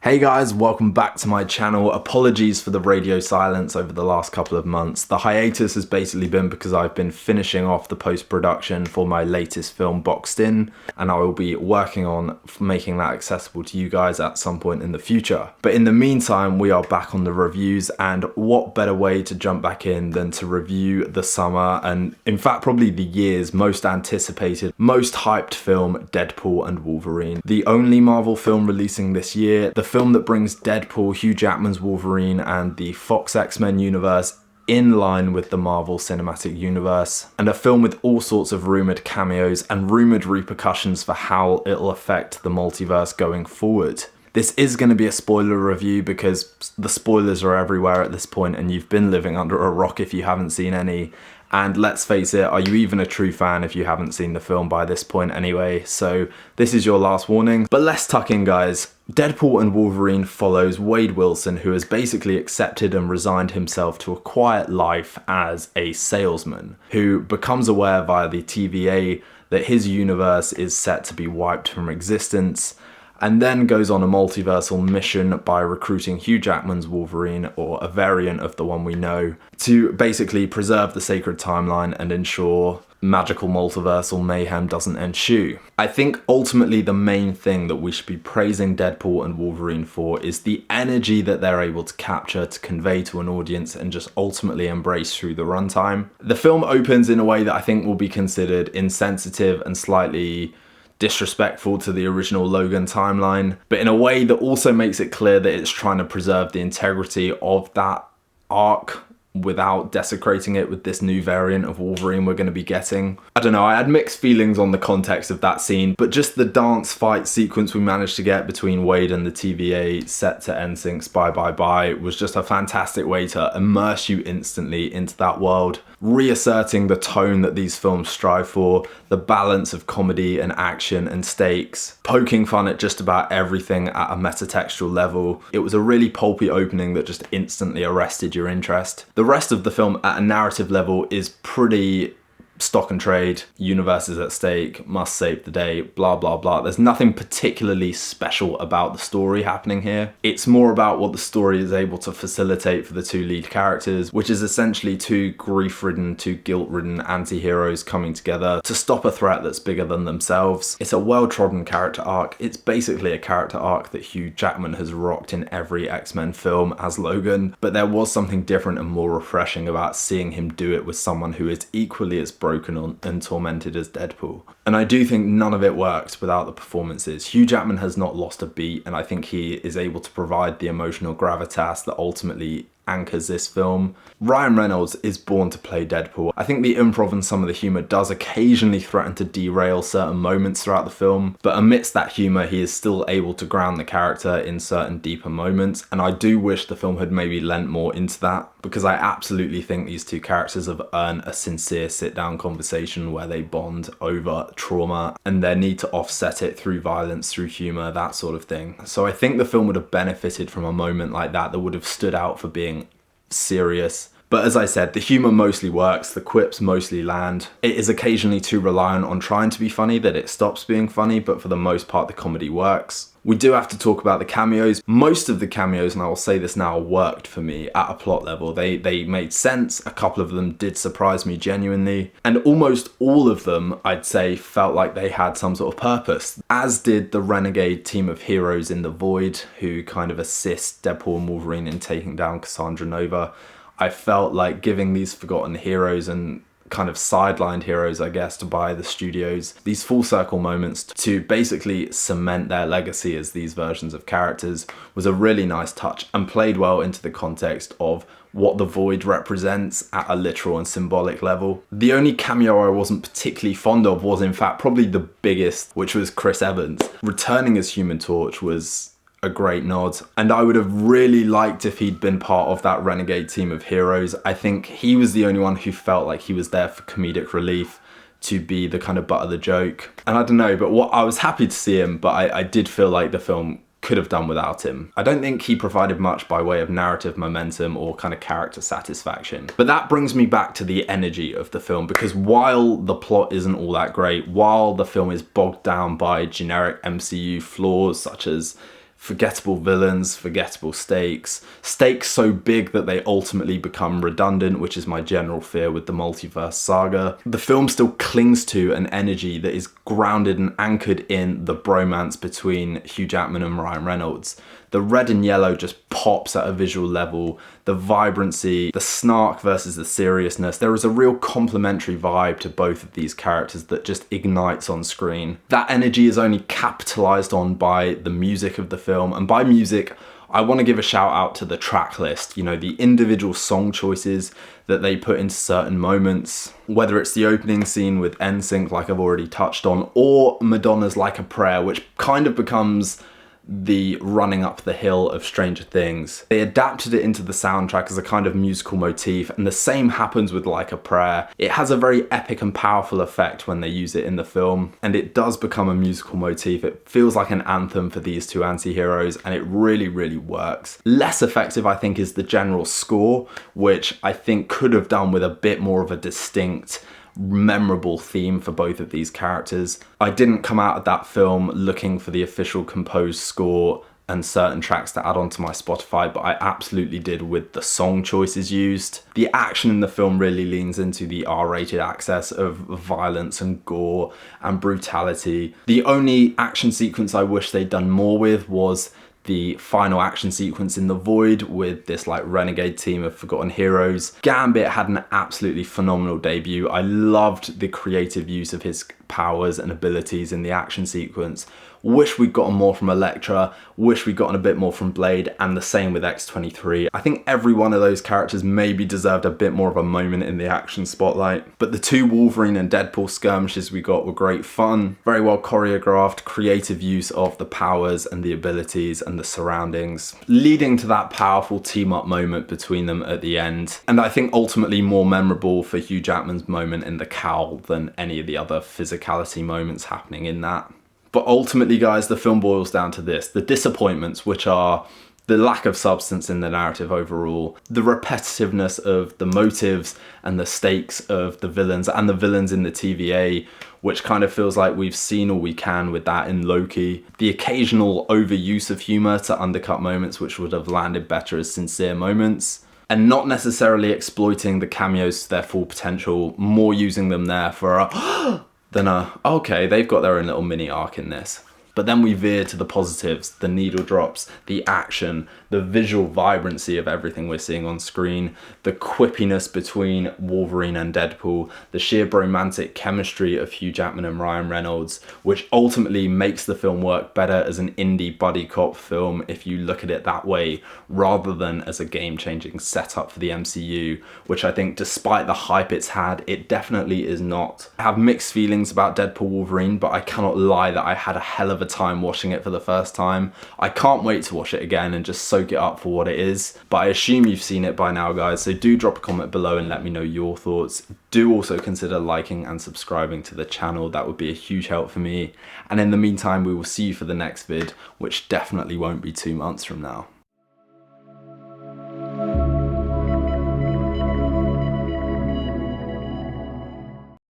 Hey guys, welcome back to my channel. Apologies for the radio silence over the last couple of months. The hiatus has basically been because I've been finishing off the post-production for my latest film, Boxed In, and I will be working on making that accessible to you guys at some point in the future. But in the meantime, we are back on the reviews, and what better way to jump back in than to review the summer, and in fact probably the year's most anticipated, most hyped film, Deadpool and Wolverine. The only Marvel film releasing this year, the film that brings Deadpool, Hugh Jackman's Wolverine, and the Fox X-Men universe in line with the Marvel Cinematic Universe, and a film with all sorts of rumoured cameos and rumoured repercussions for how it'll affect the multiverse going forward. This is going to be a spoiler review because the spoilers are everywhere at this point and you've been living under a rock if you haven't seen any. And let's face it, are you even a true fan if you haven't seen the film by this point anyway? So this is your last warning. But let's tuck in, guys. Deadpool and Wolverine follows Wade Wilson, who has basically accepted and resigned himself to a quiet life as a salesman, who becomes aware via the TVA that his universe is set to be wiped from existence, and then goes on a multiversal mission by recruiting Hugh Jackman's Wolverine, or a variant of the one we know, to basically preserve the sacred timeline and ensure magical multiversal mayhem doesn't ensue. I think ultimately the main thing that we should be praising Deadpool and Wolverine for is the energy that they're able to capture to convey to an audience and just ultimately embrace through the runtime. The film opens in a way that I think will be considered insensitive and slightly disrespectful to the original Logan timeline, but in a way that also makes it clear that it's trying to preserve the integrity of that arc without desecrating it with this new variant of Wolverine we're going to be getting. I don't know, I had mixed feelings on the context of that scene, but just the dance fight sequence we managed to get between Wade and the TVA set to NSYNC's Bye Bye Bye was just a fantastic way to immerse you instantly into that world, reasserting the tone that these films strive for, the balance of comedy and action and stakes, poking fun at just about everything at a metatextual level. It was a really pulpy opening that just instantly arrested your interest. The rest of the film at a narrative level is pretty stock and trade, universe is at stake, must save the day, blah blah blah. There's nothing particularly special about the story happening here. It's more about what the story is able to facilitate for the two lead characters, which is essentially two grief-ridden, two guilt-ridden anti-heroes coming together to stop a threat that's bigger than themselves. It's a well-trodden character arc. It's basically a character arc that Hugh Jackman has rocked in every X-Men film as Logan, but there was something different and more refreshing about seeing him do it with someone who is equally as broken and tormented as Deadpool. And I do think none of it works without the performances. Hugh Jackman has not lost a beat, and I think he is able to provide the emotional gravitas that ultimately anchors this film. Ryan Reynolds is born to play Deadpool. I think the improv and some of the humour does occasionally threaten to derail certain moments throughout the film, but amidst that humour he is still able to ground the character in certain deeper moments, and I do wish the film had maybe lent more into that, because I absolutely think these two characters have earned a sincere sit-down conversation where they bond over trauma and their need to offset it through violence, through humour, that sort of thing. So I think the film would have benefited from a moment like that would have stood out for being serious. But as I said, the humour mostly works, the quips mostly land. It is occasionally too reliant on trying to be funny that it stops being funny, but for the most part the comedy works. We do have to talk about the cameos. Most of the cameos, and I will say this now, worked for me at a plot level. They made sense. A couple of them did surprise me genuinely. And almost all of them, I'd say, felt like they had some sort of purpose. As did the renegade team of heroes in The Void, who kind of assist Deadpool and Wolverine in taking down Cassandra Nova. I felt like giving these forgotten heroes and kind of sidelined heroes, I guess, by the studios, these full circle moments to basically cement their legacy as these versions of characters was a really nice touch and played well into the context of what the Void represents at a literal and symbolic level. The only cameo I wasn't particularly fond of was in fact probably the biggest, which was Chris Evans. Returning as Human Torch was a great nod, and I would have really liked if he'd been part of that renegade team of heroes. I think he was the only one who felt like he was there for comedic relief, to be the kind of butt of the joke. And I don't know, but I was happy to see him, but I did feel like the film could have done without him. I don't think he provided much by way of narrative momentum or kind of character satisfaction. But that brings me back to the energy of the film, because while the plot isn't all that great, while the film is bogged down by generic MCU flaws such as Forgettable villains, forgettable stakes, stakes so big that they ultimately become redundant, which is my general fear with the multiverse saga. The film still clings to an energy that is grounded and anchored in the bromance between Hugh Jackman and Ryan Reynolds. The red and yellow just pops at a visual level, the vibrancy, the snark versus the seriousness. There is a real complementary vibe to both of these characters that just ignites on screen. That energy is only capitalized on by the music of the film, and by music, I want to give a shout out to the track list, you know, the individual song choices that they put into certain moments, whether it's the opening scene with NSYNC, like I've already touched on, or Madonna's Like a Prayer, which kind of becomes the running up the hill of Stranger Things. They adapted it into the soundtrack as a kind of musical motif, and the same happens with Like a Prayer. It has a very epic and powerful effect when they use it in the film, and it does become a musical motif. It feels like an anthem for these two anti-heroes, and it really, really works. Less effective, I think, is the general score, which I think could have done with a bit more of a distinct, memorable theme for both of these characters. I didn't come out of that film looking for the official composed score and certain tracks to add onto my Spotify, but I absolutely did with the song choices used. The action in the film really leans into the R-rated access of violence and gore and brutality. The only action sequence I wish they'd done more with was the final action sequence in the void with this like renegade team of forgotten heroes. Gambit had an absolutely phenomenal debut. I loved the creative use of his powers and abilities in the action sequence. Wish we'd gotten more from Elektra, wish we'd gotten a bit more from Blade, and the same with X-23. I think every one of those characters maybe deserved a bit more of a moment in the action spotlight. But the two Wolverine and Deadpool skirmishes we got were great fun, very well choreographed, creative use of the powers and the abilities and the surroundings, leading to that powerful team-up moment between them at the end. And I think ultimately more memorable for Hugh Jackman's moment in the cowl than any of the other physicality moments happening in that. But ultimately, guys, the film boils down to this. The disappointments, which are the lack of substance in the narrative overall, the repetitiveness of the motives and the stakes of the villains and the villains in the TVA, which kind of feels like we've seen all we can with that in Loki, the occasional overuse of humor to undercut moments which would have landed better as sincere moments, and not necessarily exploiting the cameos to their full potential, more using them there for a then okay, they've got their own little mini arc in this. But then we veer to the positives, the needle drops, the action, the visual vibrancy of everything we're seeing on screen, the quippiness between Wolverine and Deadpool, the sheer bromantic chemistry of Hugh Jackman and Ryan Reynolds, which ultimately makes the film work better as an indie buddy cop film if you look at it that way, rather than as a game-changing setup for the MCU, which I think despite the hype it's had, it definitely is not. I have mixed feelings about Deadpool Wolverine, but I cannot lie that I had a hell of a time watching it for the first time. I can't wait to watch it again and just soak it up for what it is. But I assume you've seen it by now, guys, so do drop a comment below and let me know your thoughts. Do also consider liking and subscribing to the channel. That would be a huge help for me. And in the meantime, we will see you for the next vid, which definitely won't be 2 months from now.